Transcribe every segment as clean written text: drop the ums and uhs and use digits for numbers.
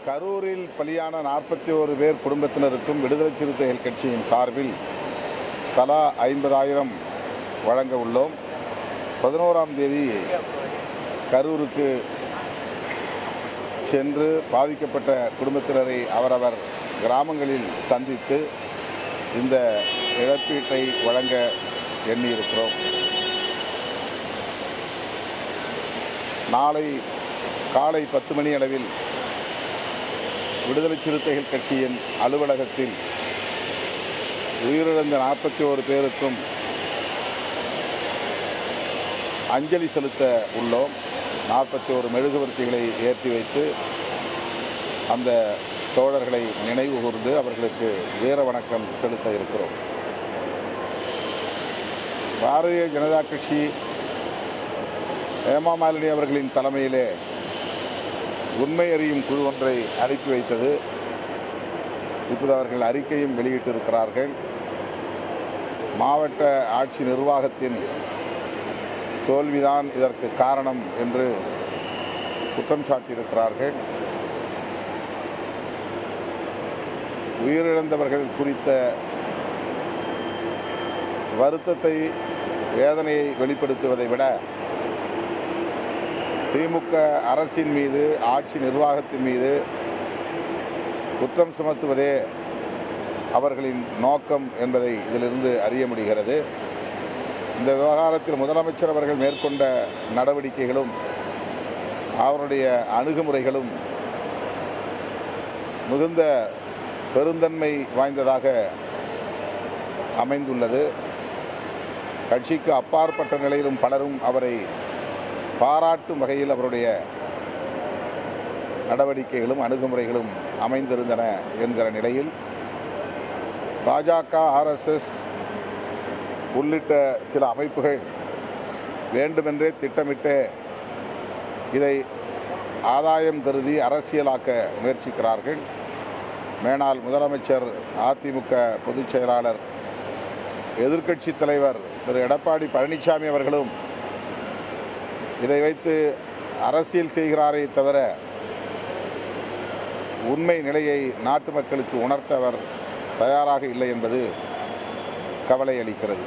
கரூரில் பலியான 41 பேர் குடும்பத்தினருக்கும் விடுதலை சிறுத்தைகள் கட்சியின் சார்பில் தலா 50,000 வழங்க உள்ளோம். 11ஆம் தேதி கரூருக்கு சென்று பாதிக்கப்பட்ட குடும்பத்தினரை அவரவர் கிராமங்களில் சந்தித்து இந்த இழப்பீட்டை வழங்க எண்ணியிருக்கிறோம். நாளை காலை 10 மணி அளவில் விடுதலை சிறுத்தைகள் கட்சியின் அலுவலகத்தில் உயிரிழந்த 41 பேருக்கும் அஞ்சலி செலுத்த உள்ளோம். 41 மெழுகுவர்த்திகளை ஏற்றி வைத்து அந்த தோழர்களை நினைவு கூர்ந்து அவர்களுக்கு வீர வணக்கம் செலுத்த இருக்கிறோம். பாரதிய ஜனதா கட்சி ஹேமா மாலினி அவர்களின் தலைமையிலே உண்மை அறியும் குழு ஒன்றை அனுப்பி வைத்தது. இப்போது அவர்கள் அறிக்கையும் வெளியிட்டிருக்கிறார்கள். மாவட்ட ஆட்சி நிர்வாகத்தின் தோல்விதான் இதற்கு காரணம் என்று குற்றம் சாட்டியிருக்கிறார்கள். உயிரிழந்தவர்கள் குறித்த வருத்தத்தை, வேதனையை வெளிப்படுத்துவதை விட திமுக அரசின் மீது, ஆட்சி நிர்வாகத்தின் மீது குற்றம் சுமத்துவதே அவர்களின் நோக்கம் என்பதை இதிலிருந்து அறிய முடிகிறது. இந்த விவகாரத்தில் முதலமைச்சர் அவர்கள் மேற்கொண்ட நடவடிக்கைகளும் அவருடைய அணுகுமுறைகளும் மிகுந்த பெருந்தன்மை வாய்ந்ததாக அமைந்துள்ளது. கட்சிக்கு அப்பாற்பட்ட நிலையிலும் பலரும் அவரை பாராட்டும் வகையில் அவருடைய நடவடிக்கைகளும் அணுகுமுறைகளும் அமைந்திருந்தன என்கிற நிலையில் பாஜக, RSS உள்ளிட்ட சில அமைப்புகள் வேண்டுமென்றே திட்டமிட்டு இதை ஆதாயம் கருதி அரசியலாக்க முயற்சிக்கிறார்கள். மேனால் முதலமைச்சர், அதிமுக பொதுச் செயலாளர், எதிர்க்கட்சி தலைவர் திரு எடப்பாடி பழனிசாமி அவர்களும் இதை வைத்து அரசியல் செய்கிறாரே தவிர உண்மை நிலையை நாட்டு மக்களுக்கு உணர்த்த அவர் தயாராக இல்லை என்பது கவலை அளிக்கிறது.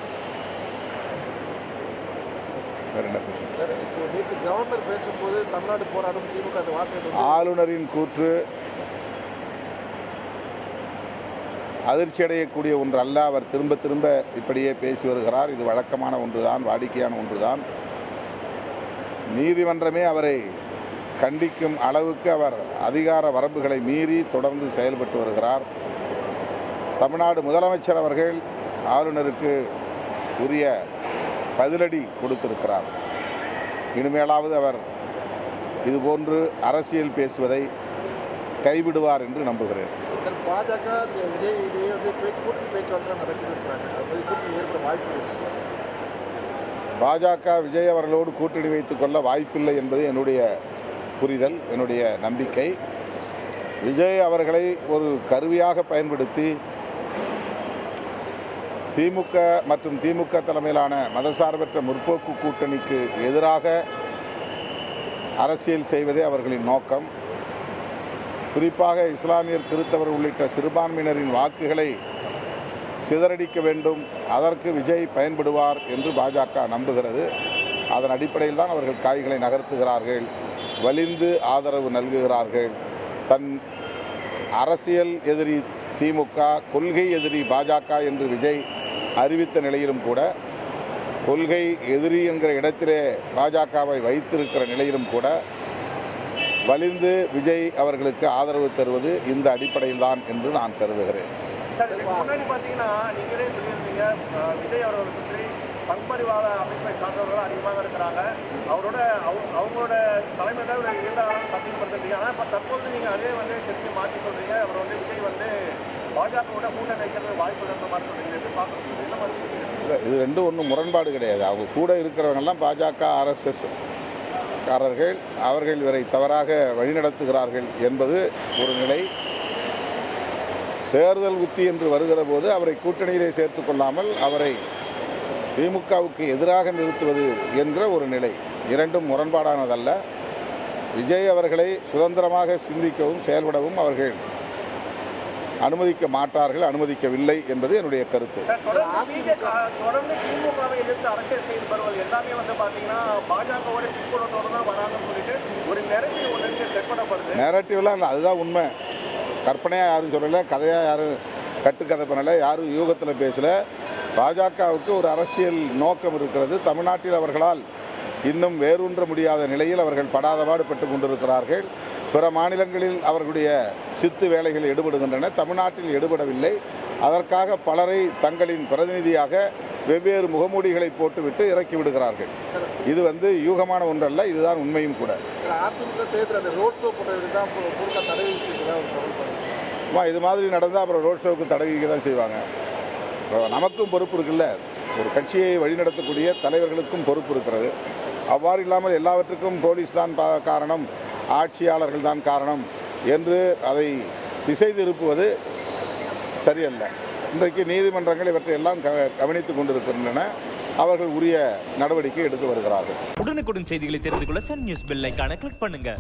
ஆளுநரின் கூற்று அதிர்ச்சி அடையக்கூடிய ஒன்று அல்ல. அவர் திரும்ப திரும்ப இப்படியே பேசி வருகிறார். இது வழக்கமான ஒன்றுதான், வாடிக்கையான ஒன்றுதான். நீதிமன்றமே அவரை கண்டிக்கும் அளவுக்கு அவர் அதிகார வரம்புகளை மீறி தொடர்ந்து செயல்பட்டு வருகிறார். தமிழ்நாடு முதலமைச்சர் அவர்கள் ஆளுநருக்கு உரிய பதிலடி கொடுத்திருக்கிறார். இனிமேலாவது அவர் இதுபோன்று அரசியல் பேசுவதை கைவிடுவார் என்று நம்புகிறேன். பாஜக விஜய் இடையே பேச்சுவார்த்தை நடக்கிறது வாய்ப்பு. பாஜக விஜய் அவர்களோடு கூட்டணி வைத்துக் கொள்ள வாய்ப்பில்லை என்பது என்னுடைய புரிதல், என்னுடைய நம்பிக்கை. விஜய் அவர்களை ஒரு கருவியாக பயன்படுத்தி திமுக மற்றும் திமுக தலைமையிலான மதசார்பற்ற முற்போக்கு கூட்டணிக்கு எதிராக அரசியல் செய்வதே அவர்களின் நோக்கம். குறிப்பாக இஸ்லாமியர், கிறிஸ்தவர் உள்ளிட்ட சிறுபான்மையினரின் வாக்குகளை சிதறடிக்க வேண்டும், அதற்கு விஜய் பயன்படுவார் என்று பாஜக நம்புகிறது. அதன் அடிப்படையில் தான் அவர்கள் காய்களை நகர்த்துகிறார்கள், வலிந்து ஆதரவு நல்குகிறார்கள். தன் அரசியல் எதிரி திமுக, கொள்கை எதிரி பாஜக என்று விஜய் அறிவித்த நிலையிலும் கூட, கொள்கை எதிரி என்கிற இடத்திலே பாஜகவை வைத்திருக்கிற நிலையிலும் கூட வலிந்து விஜய் அவர்களுக்கு ஆதரவு தருவது இந்த அடிப்படையில் தான் என்று நான் கருதுகிறேன். முன்னாடி பார்த்தீங்கன்னா நீங்களே சொல்லியிருந்தீங்க, விஜய் அவர்களை சுற்றி பண்பறிவாத அமைப்பை சார்ந்தவர்கள் அதிகமாக இருக்கிறாங்க, அவங்களோட தலைமையில் இருந்தாலும் சத்தியப்படுத்துறீங்க. ஆனால் இப்போ தற்போது நீங்கள் அதே திருப்பி மாற்றி சொல்கிறீங்க, அவர் விஜய் பாஜகவோட கூட்டணி வைக்கிறது வாய்ப்பு இருக்கிற மாதிரி சொல்கிறீங்க. எப்படி பார்க்குறது? என்ன மாதிரி? இது ரெண்டும் ஒன்றும் முரண்பாடு கிடையாது. அவங்க கூட இருக்கிறவங்கெல்லாம் பாஜக, RSS காரர்கள். அவர்கள் இவரை தவறாக வழிநடத்துகிறார்கள் என்பது ஒரு நிலை. தேர்தல் உத்தி என்று வருகிற போது அவரை கூட்டணியிலே சேர்த்து கொள்ளாமல் அவரை திமுகவுக்கு எதிராக நிறுத்துவது என்கிற ஒரு நிலை. இரண்டும் முரண்பாடானதல்ல. விஜய் அவர்களை சுதந்திரமாக சிந்திக்கவும் செயல்படவும் அவர்கள் அனுமதிக்க மாட்டார்கள், அனுமதிக்கவில்லை என்பது என்னுடைய கருத்து. தொடர்ந்து திமுகவை எதிர்த்து அரசியல் செயல்படுவது எல்லாமே வந்து பார்த்தீங்கன்னா பாஜகவோட பின்புலத்தோடு தான் வராங்கன்னு சொல்லிட்டு ஒரு நெரட்டிவ் ஒன்று செட் பண்ணப்படுது. நெரட்டிவ்லாம் இல்லை, அதுதான் உண்மை. கற்பனையாக யாரும் சொல்லலை, கதையாக யாரும் கட்டுக்கதை பண்ணலை, யாரும் யூகத்தில் பேசலை. பாஜகவுக்கு ஒரு அரசியல் நோக்கம் இருக்கிறது. தமிழ்நாட்டில் அவர்களால் இன்னும் வேரூன்ற முடியாத நிலையில் அவர்கள் படாதபாடு பட்டு கொண்டிருக்கிறார்கள். பிற மாநிலங்களில் அவர்களுடைய சித்து வேலைகள் எடுபடுகின்றன, தமிழ்நாட்டில் எடுபடவில்லை. அதற்காக பலரை தங்களின் பிரதிநிதியாக வெவ்வேறு முகமூடிகளை போட்டுவிட்டு இறக்கி விடுகிறார்கள். இது யூகமான ஒன்றல்ல, இதுதான் உண்மையும் கூட. இது மாதிரி நடந்தால் அப்புறம் ரோட் ஷோவுக்கு தடை விதிக்க தான் செய்வாங்க. நமக்கும் பொறுப்பு இருக்குல்ல, ஒரு கட்சியை வழிநடத்தக்கூடிய தலைவர்களுக்கும் பொறுப்பு இருக்கிறது. அவ்வாறு இல்லாமல் எல்லாவற்றுக்கும் போலீஸ் தான் காரணம், ஆட்சியாளர்கள் தான் காரணம் என்று அதை திசை திருப்புவது சரியல்ல. இன்றைக்கு நீதிமன்றங்கள் இவற்றையெல்லாம் கவனித்துக் கொண்டிருக்கின்றன. அவர்கள் உரிய நடவடிக்கை எடுத்து வருகிறார்கள். உடனுக்குடன் செய்திகளை தெரிந்து கொள்ள சன் நியூஸ் பெல் ஐகானை கிளிக் பண்ணுங்க.